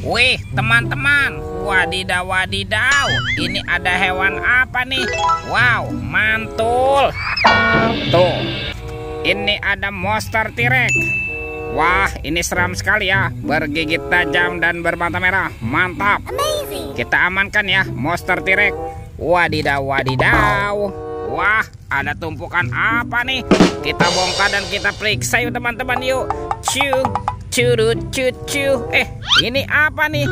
Wih, teman-teman, wadidaw wadidaw, ini ada hewan apa nih? Wow, mantul. Tuh, ini ada monster T-Rex. Wah, ini seram sekali ya, bergigit tajam dan bermata merah. Mantap. Kita amankan ya monster T-Rex. Wadidaw wadidaw. Wah, ada tumpukan apa nih? Kita bongkar dan kita periksa yuk teman-teman yuk. Curut cucu. Ini apa nih?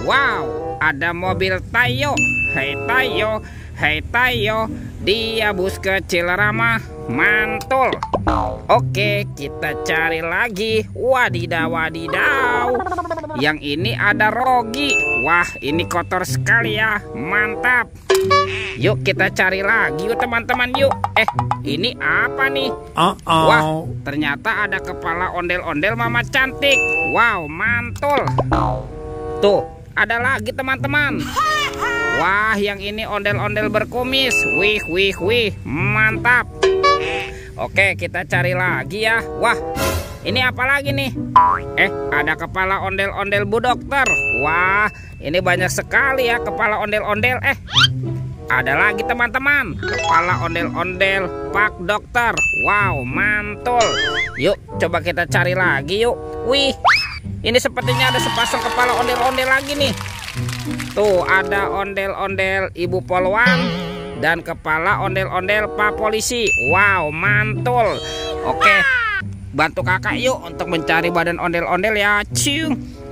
Wow, ada mobil Tayo. Hei Tayo, hei Tayo, dia bus kecil ramah. Mantul. Oke, kita cari lagi. Wadidaw wadidaw. Yang ini ada Rogi. Wah, ini kotor sekali ya. Mantap. Yuk kita cari lagi yuk teman-teman yuk. Ini apa nih? Wah, ternyata ada kepala ondel-ondel Mama Cantik. Wow, mantul. Tuh, ada lagi teman-teman. Wah, yang ini ondel-ondel berkumis. Wih, wih, wih, mantap. Oke, kita cari lagi ya. Wah, ini apa lagi nih? Ada kepala ondel-ondel Bu Dokter. Wah, ini banyak sekali ya kepala ondel-ondel. Ada lagi teman-teman, kepala ondel-ondel Pak Dokter. Wow, mantul. Yuk, coba kita cari lagi yuk. Wih, ini sepertinya ada sepasang kepala ondel-ondel lagi nih. Tuh, ada ondel-ondel Ibu Polwan dan kepala ondel-ondel Pak Polisi. Wow, mantul. Oke, bantu kakak yuk untuk mencari badan ondel-ondel ya.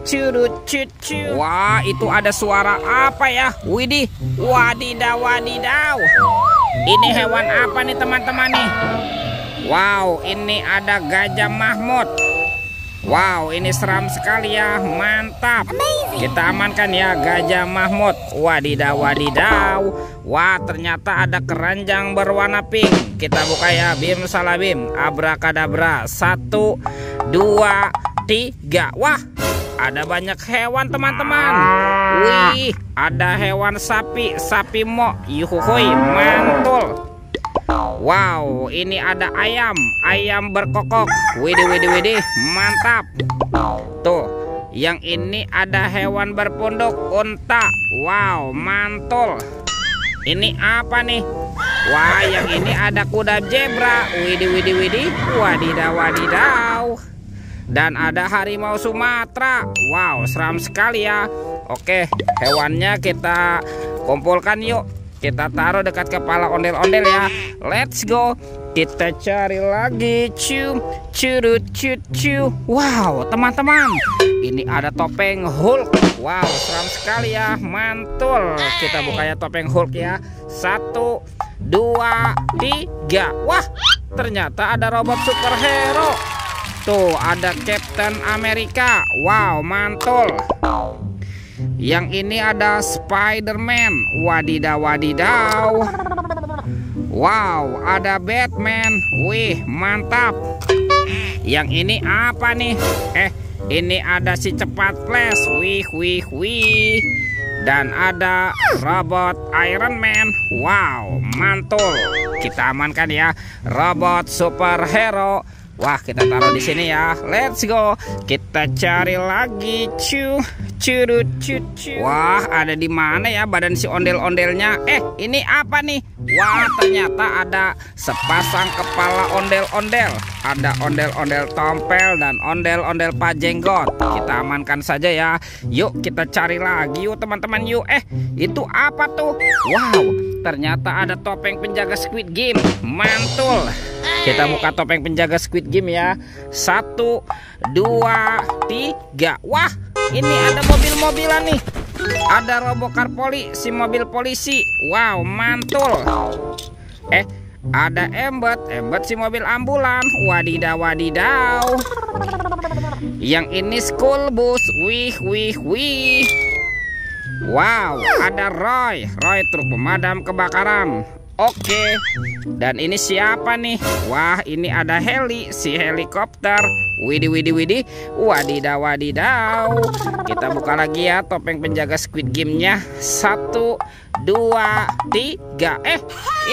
Curut cucu. Wah, itu ada suara apa ya? Widih, wadidaw wadidaw. Ini hewan apa nih teman-teman nih? Wow, ini ada Gajah Mahmud. Wow, ini seram sekali ya. Mantap. Kita amankan ya Gajah Mahmud. Wadidaw wadidaw. Wah, ternyata ada keranjang berwarna pink. Kita buka ya. Bim salabim, abrakadabra. 1, 2, 3. Wah, ada banyak hewan teman-teman. Wih, ada hewan sapi, sapi mo. Yuhuhui, mantul. Wow, ini ada ayam, ayam berkokok. Widih, widih, widih, mantap. Tuh, yang ini ada hewan berpunduk, unta. Wow, mantul. Ini apa nih? Wah, yang ini ada kuda zebra. Widih, widih, widih, wadidaw wadidaw. Dan ada harimau Sumatera. Wow, seram sekali ya. Oke, hewannya kita kumpulkan yuk. Kita taruh dekat kepala ondel-ondel ya. Let's go. Kita cari lagi. Curut cucu. Wow, teman-teman, ini ada topeng Hulk. Wow, seram sekali ya. Mantul. Kita buka ya topeng Hulk ya. 1, 2, 3. Wah, ternyata ada robot superhero. Tuh, ada Captain America. Wow, mantul. Yang ini ada Spider-Man. Wadidaw wadidaw. Wow, ada Batman. Wih, mantap. Yang ini apa nih? Ini ada si cepat Flash. Wih, wih, wih. Dan ada robot Iron Man. Wow, mantul. Kita amankan ya robot superhero. Wah, kita taruh di sini ya. Let's go. Kita cari lagi. Curut cucu. Wah, ada di mana ya badan si ondel-ondelnya? Ini apa nih? Wah, ternyata ada sepasang kepala ondel-ondel. Ada ondel-ondel tompel dan ondel-ondel Pak Jenggot. Kita amankan saja ya. Yuk, kita cari lagi yuk teman-teman yuk. Itu apa tuh? Wow, ternyata ada topeng penjaga Squid Game. Mantul. Kita buka topeng penjaga Squid Game ya. 1, 2, 3. Wah, ini ada mobil-mobilan nih. Ada Robocar Poli, si mobil polisi. Wow, mantul. Ada Embet si mobil ambulan. Wadidaw wadidaw. Yang ini school bus. Wih, wih, wih. Wow, ada Roy truk pemadam kebakaran. Oke, dan ini siapa nih? Wah, ini ada Heli, si helikopter. Widih, widih, widih, wadidaw wadidaw. Kita buka lagi ya topeng penjaga Squid Game-nya. 1, 2, 3.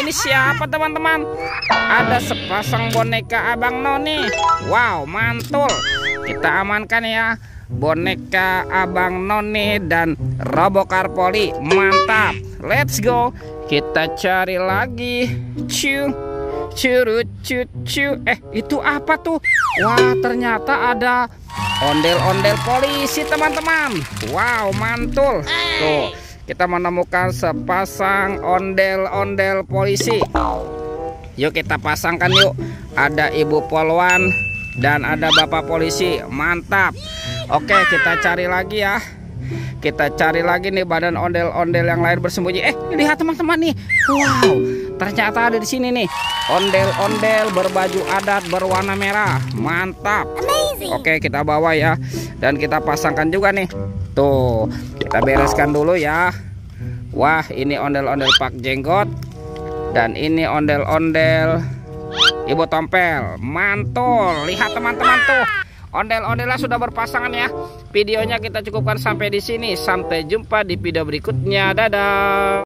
Ini siapa teman-teman? Ada sepasang boneka Abang Noni. Wow, mantul. Kita amankan ya. boneka Abang None dan Robocar Poli. Mantap, let's go. Kita cari lagi. Curut cucu. Itu apa tuh? Wah, ternyata ada ondel-ondel polisi, teman-teman. Wow, mantul. Tuh, kita menemukan sepasang ondel-ondel polisi. Yuk kita pasangkan yuk. Ada Ibu Polwan dan ada Bapak Polisi. Mantap. Oke, kita cari lagi ya. Kita cari lagi nih badan ondel-ondel yang lain bersembunyi. Lihat teman-teman nih. Wow, ternyata ada di sini nih. Ondel-ondel berbaju adat berwarna merah. Mantap. Oke, kita bawa ya. Dan kita pasangkan juga nih. Tuh, kita bereskan dulu ya. Wah, ini ondel-ondel Pak Jenggot. Dan ini ondel-ondel Ibu Tompel. Mantul. Lihat teman-teman tuh. Ondel-ondelnya sudah berpasangan ya. Videonya kita cukupkan sampai di sini. Sampai jumpa di video berikutnya. Dadah.